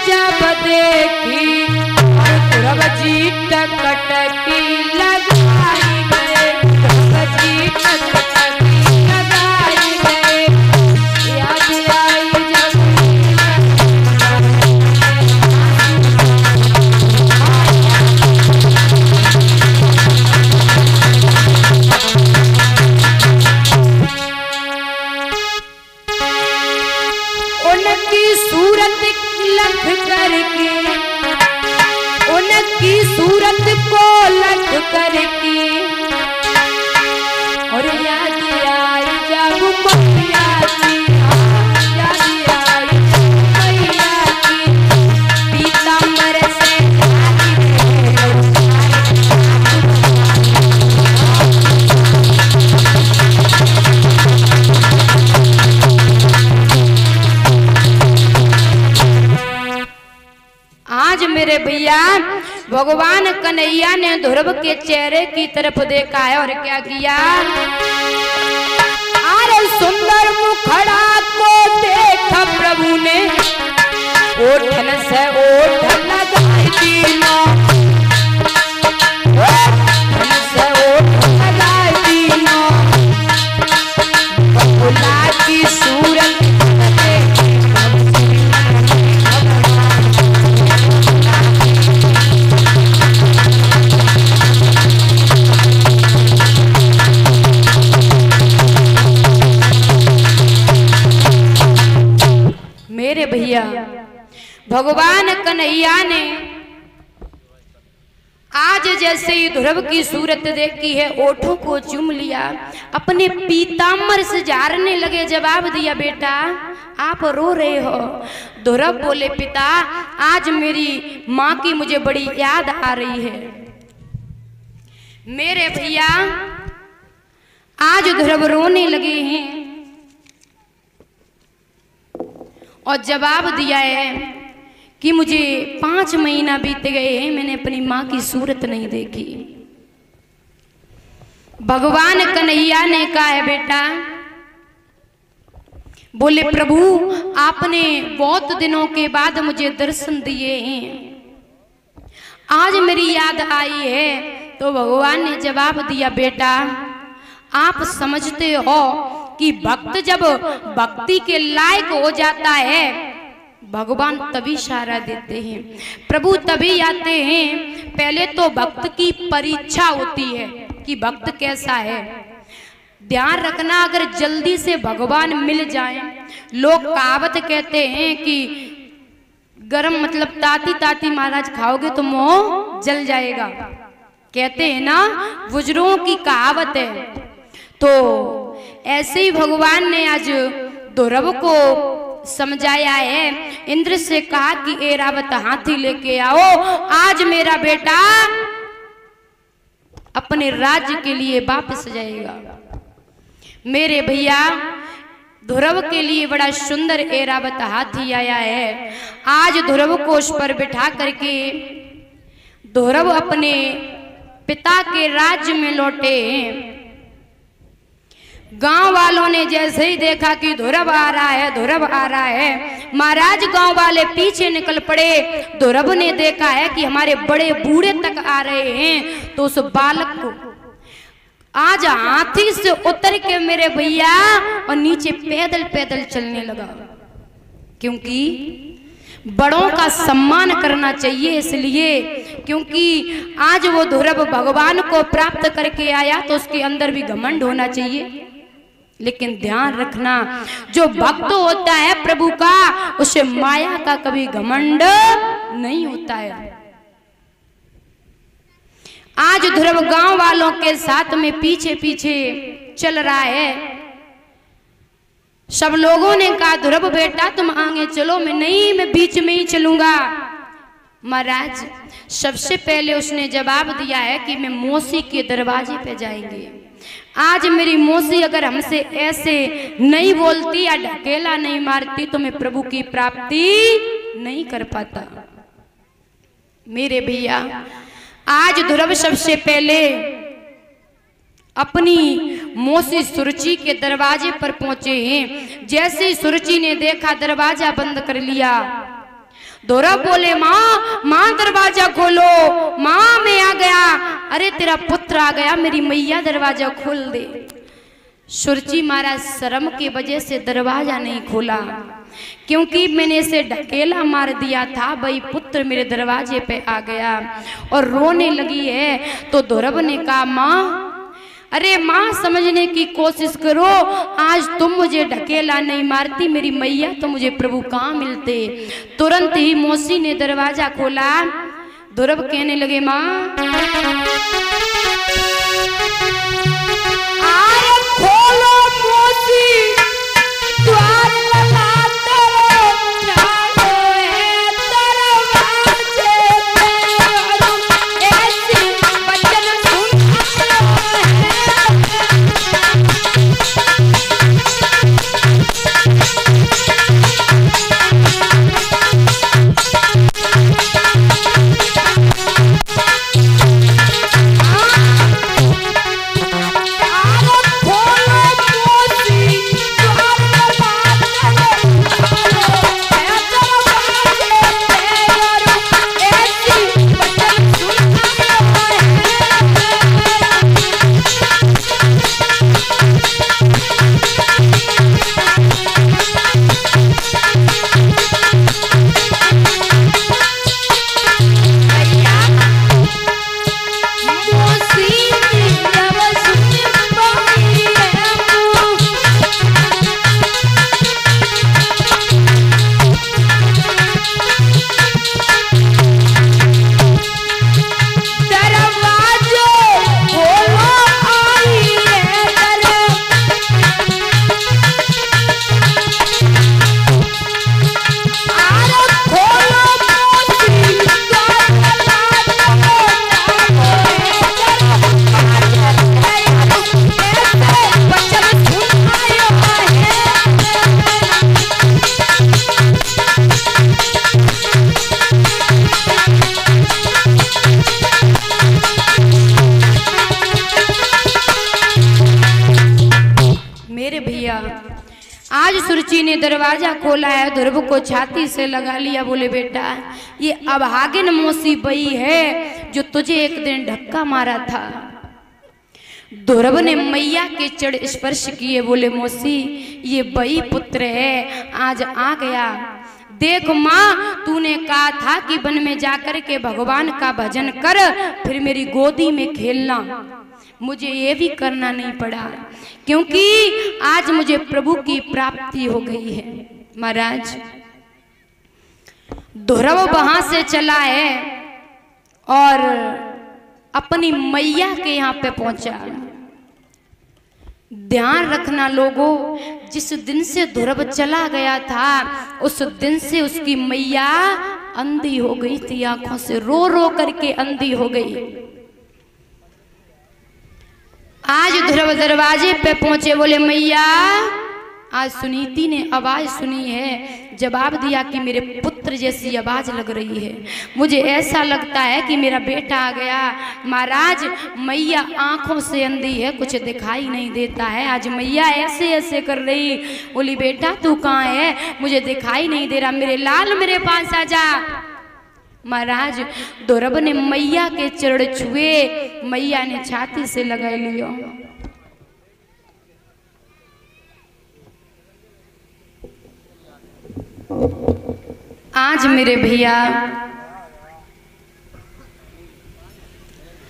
जब देखी ध्रुव जी टकटकी लगाई गए, ध्रुव जी टकटकी लगाई गए। याद आई जब उनकी सूरत लख करके, उनकी सूरत को लख करके, और याद आई जब मैया की, याद आई जब मैया की पीताम्बर से आज मेरे भैया भगवान कन्हैया ने ध्रुव के चेहरे की तरफ देखा है और क्या किया? अरे सुंदर मुखड़ा को देखा प्रभु ने, ओठन से ओठन लगाई तीनों, ओठन से ओठन लगाई तीनों, बकुला की सूरत मेरे भैया भगवान कन्हैया ने आज जैसे ही ध्रुव की सूरत देखी है, ओठों को चूम लिया, अपने पीताम्बर से झाड़ने लगे। जवाब दिया, बेटा आप रो रहे हो? ध्रुव बोले, पिता आज मेरी माँ की मुझे बड़ी याद आ रही है। मेरे भैया आज ध्रुव रोने लगे हैं और जवाब दिया है कि मुझे 5 महीना बीत गए हैं, मैंने अपनी माँ की सूरत नहीं देखी। भगवान कन्हैया ने कहा है, बेटा बोले प्रभु आपने बहुत दिनों के बाद मुझे दर्शन दिए हैं, आज मेरी याद आई है। तो भगवान ने जवाब दिया, बेटा आप समझते हो कि भक्त जब भक्ति के लायक हो जाता है, भगवान तभी सहारा देते हैं, प्रभु तभी आते हैं। पहले तो भक्त की परीक्षा होती है कि भक्त कैसा है। ध्यान रखना, अगर जल्दी से भगवान मिल जाए, लोग कहावत कहते हैं कि गरम मतलब ताती ताती महाराज खाओगे तो मुंह जल जाएगा, कहते हैं ना, बुजुर्गों की कहावत है। तो ऐसे ही भगवान ने आज ध्रुव को समझाया है। इंद्र से कहा कि ऐरावत हाथी लेके आओ, आज मेरा बेटा अपने राज्य के लिए वापस जाएगा। मेरे भैया ध्रुव के लिए बड़ा सुंदर ऐरावत हाथी आया है। आज ध्रुव को उस पर बिठा करके ध्रुव अपने पिता के राज्य में लौटे हैं। गांव वालों ने जैसे ही देखा कि ध्रुव आ रहा है, ध्रुव आ रहा है, महाराज गांव वाले पीछे निकल पड़े। ध्रुव ने देखा है कि हमारे बड़े बूढ़े तक आ रहे हैं, तो उस बालक को आज हाथी से उतर के मेरे भैया और नीचे पैदल पैदल चलने लगा, क्योंकि बड़ों का सम्मान करना चाहिए। इसलिए क्योंकि आज वो ध्रुव भगवान को प्राप्त करके आया, तो उसके अंदर भी घमंड होना चाहिए। लेकिन ध्यान रखना, जो भक्त होता है प्रभु का, उसे माया का कभी घमंड नहीं होता है। आज ध्रुव गांव वालों के साथ में पीछे पीछे चल रहा है। सब लोगों ने कहा, ध्रुव बेटा तुम आगे चलो। मैं बीच में ही चलूंगा। महाराज सबसे पहले उसने जवाब दिया है कि मैं मौसी के दरवाजे पे जाएंगे। आज मेरी मौसी अगर हमसे ऐसे नहीं बोलती या ढकेला नहीं मारती, तो मैं प्रभु की प्राप्ति नहीं कर पाता। मेरे भैया आज ध्रुव सबसे पहले अपनी मौसी सुरुचि के दरवाजे पर पहुंचे हैं। जैसे ही सुरुचि ने देखा, दरवाजा बंद कर लिया, धुरब बोले माँ माँ दरवाजा खोलो, माँ मैं आ गया। अरे तेरा पुत्र आ गया, मेरी मैया दरवाजा खोल दे। सुरची महाराज शर्म की वजह से दरवाजा नहीं खोला, क्योंकि मैंने इसे ढकेला मार दिया था, भाई पुत्र मेरे दरवाजे पे आ गया और रोने लगी है। तो धुरब ने कहा माँ, अरे माँ समझने की कोशिश करो, आज तुम मुझे ढकेला नहीं मारती, मेरी मैया तो मुझे प्रभु कहाँ मिलते। तुरंत ही मौसी ने दरवाजा खोला। धुरब कहने लगे माँ खोलो मौसी द्वार लगाते ऐसी वचन सुन आज सुरची ने दरवाजा खोला है, धुरब को छाती से लगा लिया। बोले बेटा ये अभागिन मौसी बई है जो तुझे एक दिन धक्का मारा था। धुरब ने मैया के चढ़ स्पर्श किए। बोले मौसी ये बई पुत्र है, आज आ गया। देख माँ तूने कहा था कि वन में जाकर के भगवान का भजन कर फिर मेरी गोदी में खेलना, मुझे ये भी करना नहीं पड़ा क्योंकि आज मुझे प्रभु की प्राप्ति हो गई है। महाराज धुरब वहां से चला है और अपनी मैया के यहाँ पे पहुंचा। ध्यान रखना लोगों, जिस दिन से धुरब चला गया था उस दिन से उसकी मैया अंधी हो गई थी, आंखों से रो रो करके अंधी हो गई। आज धुरब दरवाजे पे पहुंचे। बोले मैया आज सुनीति ने आवाज सुनी है, जवाब दिया कि मेरे पुत्र जैसी आवाज लग रही है, मुझे ऐसा लगता है कि मेरा बेटा आ गया। महाराज मैया आंखों से अंधी है, कुछ दिखाई नहीं देता है। आज मैया ऐसे ऐसे कर रही। बोली बेटा तू कहाँ है, मुझे दिखाई नहीं दे रहा, मेरे लाल मेरे पास आ जा। महाराज धुरब ने मैया के चरण छुए, मैया ने छाती से लगा लिया। आज मेरे भैया